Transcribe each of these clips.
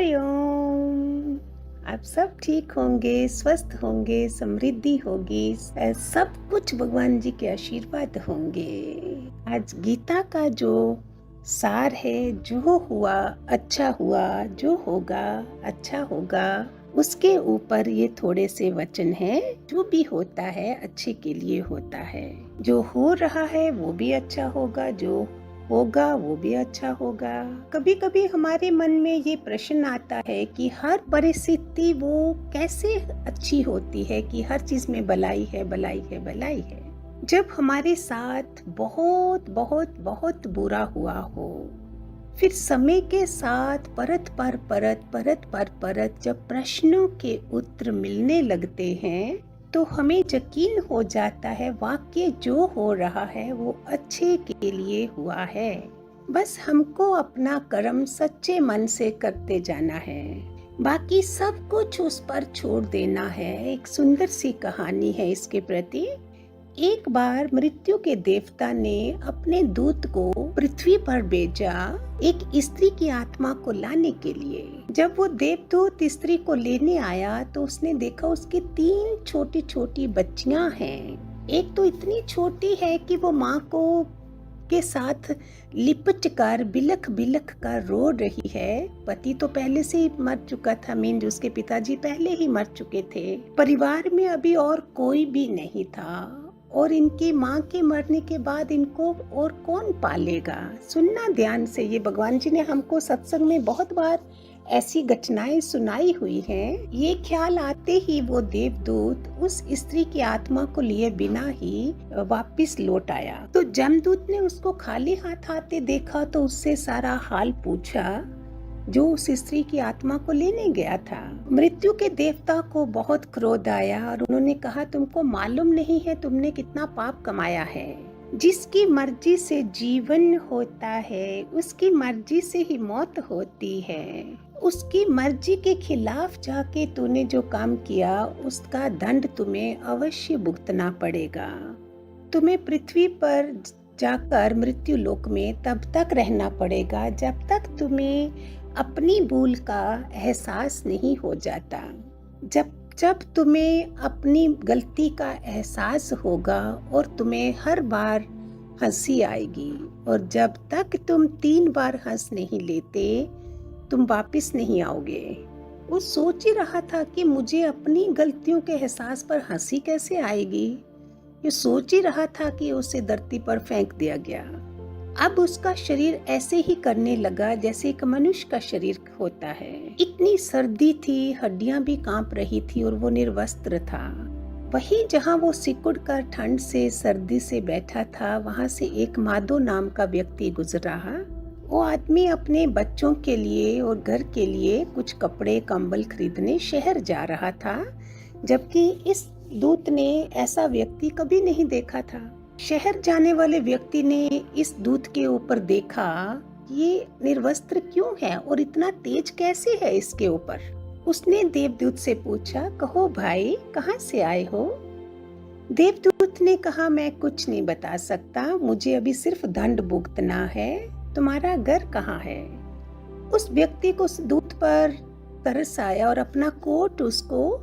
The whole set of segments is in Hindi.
हरिओम। आप सब ठीक होंगे, स्वस्थ होंगे, समृद्धि होगी, सब कुछ भगवान जी के आशीर्वाद होंगे। आज गीता का जो सार है, जो हुआ अच्छा हुआ, जो होगा अच्छा होगा, उसके ऊपर ये थोड़े से वचन हैं। जो भी होता है अच्छे के लिए होता है, जो हो रहा है वो भी अच्छा होगा, जो होगा वो भी अच्छा होगा। कभी कभी हमारे मन में ये प्रश्न आता है कि हर परिस्थिति वो कैसे अच्छी होती है, कि हर चीज में भलाई है, भलाई है, भलाई है। जब हमारे साथ बहुत बहुत बहुत बुरा हुआ हो, फिर समय के साथ परत जब प्रश्नों के उत्तर मिलने लगते हैं, तो हमें यकीन हो जाता है वाक्य जो हो रहा है वो अच्छे के लिए हुआ है। बस हमको अपना कर्म सच्चे मन से करते जाना है, बाकी सब कुछ उस पर छोड़ देना है। एक सुंदर सी कहानी है इसके प्रति। एक बार मृत्यु के देवता ने अपने दूत को पृथ्वी पर भेजा एक स्त्री की आत्मा को लाने के लिए। जब वो देवदूत स्त्री को लेने आया तो उसने देखा उसकी 3 छोटी छोटी बच्चियां हैं। एक तो इतनी छोटी है कि वो माँ को के साथ लिपट कर बिलख बिलख कर रो रही है। पति तो पहले से ही मर चुका था, मीन उसके पिताजी पहले ही मर चुके थे। परिवार में अभी और कोई भी नहीं था, और इनकी माँ के मरने के बाद इनको और कौन पालेगा। सुनना ध्यान से, ये भगवान जी ने हमको सत्संग में बहुत बार ऐसी घटनाएं सुनाई हुई हैं। ये ख्याल आते ही वो देवदूत उस स्त्री की आत्मा को लिए बिना ही वापस लौट आया। तो जमदूत ने उसको खाली हाथ आते देखा तो उससे सारा हाल पूछा जो उस स्त्री की आत्मा को लेने गया था। मृत्यु के देवता को बहुत क्रोध आया और उन्होंने कहा, तुमको मालूम नहीं है तुमने कितना पाप कमाया है। जिसकी मर्जी से जीवन होता है उसकी मर्जी से ही मौत होती है। उसकी मर्जी के खिलाफ जाके तूने जो काम किया उसका दंड तुम्हें अवश्य भुगतना पड़ेगा। तुम्हें पृथ्वी पर जाकर मृत्यु लोक में तब तक रहना पड़ेगा जब तक तुम्हें अपनी भूल का एहसास नहीं हो जाता। जब तुम्हें अपनी गलती का एहसास होगा और तुम्हें हर बार हंसी आएगी, और जब तक तुम 3 बार हंस नहीं लेते तुम वापस नहीं आओगे। वो सोच ही रहा था कि मुझे अपनी गलतियों के एहसास पर हंसी कैसे आएगी। ये सोच ही रहा था कि उसे धरती पर फेंक दिया गया। अब उसका शरीर ऐसे ही करने लगा जैसे एक मनुष्य का शरीर होता है। इतनी सर्दी थी, हड्डियां भी कांप रही थी और वो निर्वस्त्र था। वहीं जहां वो सिकुड़ कर ठंड से सर्दी से बैठा था, वहां से एक माधो नाम का व्यक्ति गुजरा। वो आदमी अपने बच्चों के लिए और घर के लिए कुछ कपड़े कंबल खरीदने शहर जा रहा था, जबकि इस दूत ने ऐसा व्यक्ति कभी नहीं देखा था। शहर जाने वाले व्यक्ति ने इस दूत के ऊपर देखा, ये निर्वस्त्र क्यों है और इतना तेज कैसे है इसके ऊपर। उसने देवदूत से पूछा, कहो भाई कहाँ से आए हो। देवदूत ने कहा, मैं कुछ नहीं बता सकता, मुझे अभी सिर्फ दंड भुगतना है। तुम्हारा घर कहाँ है। उस व्यक्ति को उस दूत पर तरस आया और अपना कोट उसको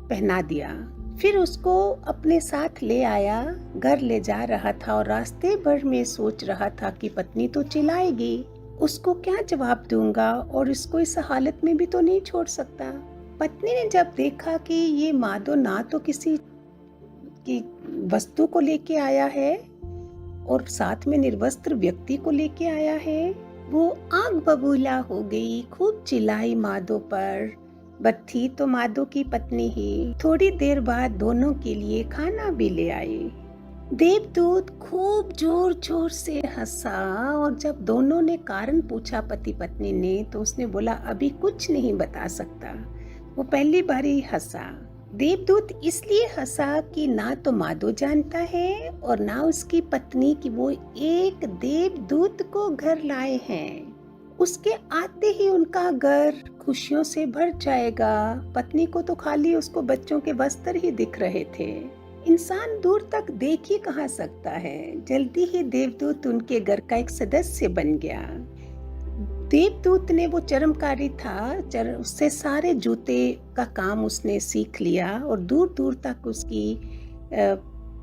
पहना दिया। फिर उसको अपने साथ ले आया, घर ले जा रहा था और रास्ते भर में सोच रहा था कि पत्नी तो चिल्लाएगी, उसको क्या जवाब दूंगा और इसको इस हालत में भी तो नहीं छोड़ सकता। पत्नी ने जब देखा कि ये माधो ना तो किसी की वस्तु को लेके आया है और साथ में निर्वस्त्र व्यक्ति को लेके आया है, वो आग बबूला हो गई, खूब चिल्लाई माधो पर। थी तो माधो की पत्नी ही। थोड़ी देर बाद दोनों के लिए खाना भी ले आए। देवदूत खूब जोर जोर से हंसा, और जब दोनों ने कारण पूछा पति पत्नी ने, तो उसने बोला अभी कुछ नहीं बता सकता। वो पहली बार ही हंसा। देवदूत इसलिए हंसा कि ना तो माधो जानता है और ना उसकी पत्नी कि वो एक देवदूत को घर लाए हैं। उसके आते ही उनका घर खुशियों से भर जाएगा। पत्नी को तो खाली उसको बच्चों के वस्त्र ही दिख रहे थे। इंसान दूर तक देख ही कहाँ सकता है। जल्दी ही देवदूत उनके घर का एक सदस्य बन गया। देवदूत ने वो चरमकारी था, उससे सारे जूते का काम उसने सीख लिया और दूर दूर तक उसकी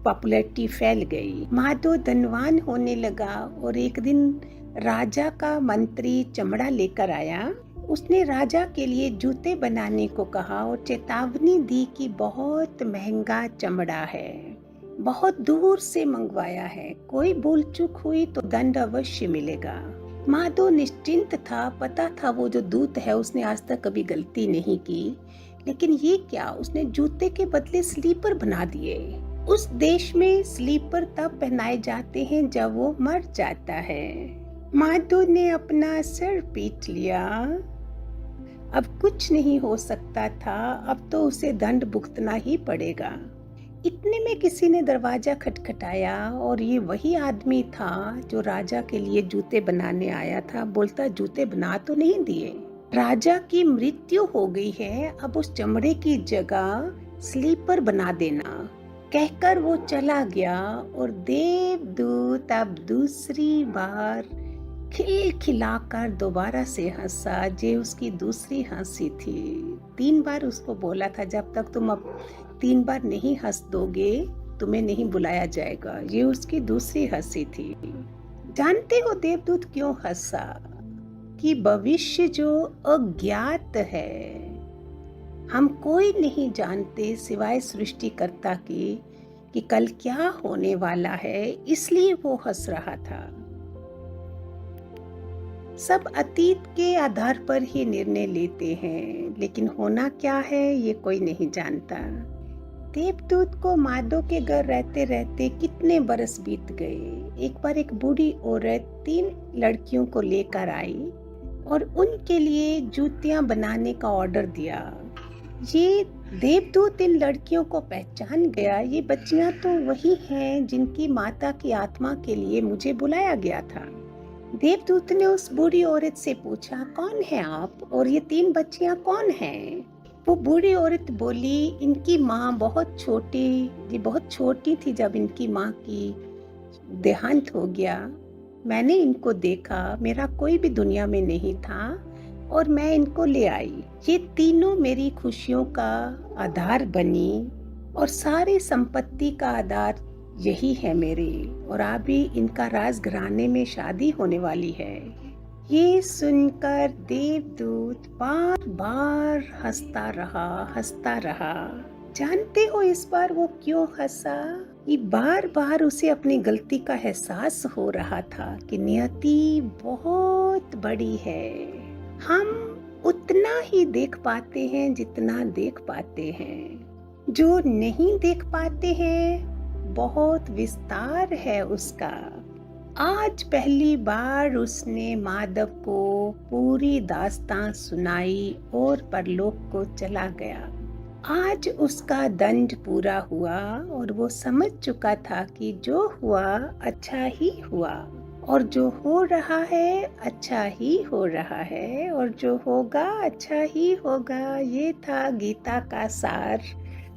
पॉपुलैरिटी फैल गई। माधव धनवान होने लगा और एक दिन राजा का मंत्री चमड़ा लेकर आया। उसने राजा के लिए जूते बनाने को कहा और चेतावनी दी कि बहुत महंगा चमड़ा है, बहुत दूर से मंगवाया है, कोई भूल चूक हुई तो दंड अवश्य मिलेगा। माधव निश्चिंत था, पता था वो जो दूत है उसने आज तक कभी गलती नहीं की, लेकिन ये क्या, उसने जूते के बदले स्लीपर बना दिए। उस देश में स्लीपर तब पहनाए जाते हैं जब वो मर जाता है। माधव ने अपना सिर पीट लिया, अब कुछ नहीं हो सकता था, अब तो उसे दंड भुगतना ही पड़ेगा। इतने में किसी ने दरवाजा खटखटाया और ये वही आदमी था जो राजा के लिए जूते बनाने आया था। बोलता, जूते बना तो नहीं दिए, राजा की मृत्यु हो गई है, अब उस चमड़े की जगह स्लीपर बना देना। कहकर वो चला गया और देवदूत अब दूसरी बार खिलखिलाकर दोबारा से हंसा, जे उसकी दूसरी हंसी थी। 3 बार उसको बोला था, जब तक तुम अब 3 बार नहीं हंस दोगे तुम्हें नहीं बुलाया जाएगा। ये उसकी दूसरी हंसी थी। जानते हो देवदूत क्यों हंसा? कि भविष्य जो अज्ञात है, हम कोई नहीं जानते सिवाय सृष्टिकर्ता की कि कल क्या होने वाला है, इसलिए वो हंस रहा था। सब अतीत के आधार पर ही निर्णय लेते हैं, लेकिन होना क्या है ये कोई नहीं जानता। देवदूत को माधव के घर रहते रहते कितने बरस बीत गए। एक बार एक बूढ़ी औरत 3 लड़कियों को लेकर आई और उनके लिए जूतियां बनाने का ऑर्डर दिया। ये देवदूत इन लड़कियों को पहचान गया, ये बच्चियां तो वही हैं जिनकी माता की आत्मा के लिए मुझे बुलाया गया था। देवदूत ने उस बूढ़ी औरत से पूछा, कौन है आप और ये 3 बच्चियां कौन हैं? वो बूढ़ी औरत बोली, इनकी माँ बहुत छोटी थी जब इनकी माँ की देहांत हो गया। मैंने इनको देखा, मेरा कोई भी दुनिया में नहीं था और मैं इनको ले आई। ये तीनों मेरी खुशियों का आधार बनी और सारी संपत्ति का आधार यही है मेरी, और अभी इनका राजघराने में शादी होने वाली है। ये सुनकर देवदूत बार बार हंसता रहा। जानते हो इस बार वो क्यों हंसा? ये बार बार उसे अपनी गलती का एहसास हो रहा था कि नियति बहुत बड़ी है। हम उतना ही देख पाते हैं जितना देख पाते हैं, जो नहीं देख पाते हैं बहुत विस्तार है उसका। आज पहली बार उसने माधव को पूरी दास्तां सुनाई और परलोक को चला गया। आज उसका दंड पूरा हुआ और वो समझ चुका था कि जो हुआ अच्छा ही हुआ और जो हो रहा है अच्छा ही हो रहा है और जो होगा अच्छा ही होगा। ये था गीता का सार,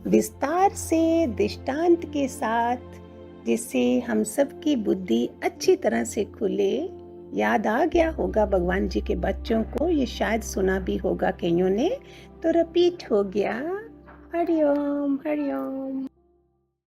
विस्तार से दृष्टांत के साथ, जिससे हम सब की बुद्धि अच्छी तरह से खुले। याद आ गया होगा भगवान जी के बच्चों को, ये शायद सुना भी होगा कईयों ने, तो रिपीट हो गया। हरिओम हरिओम।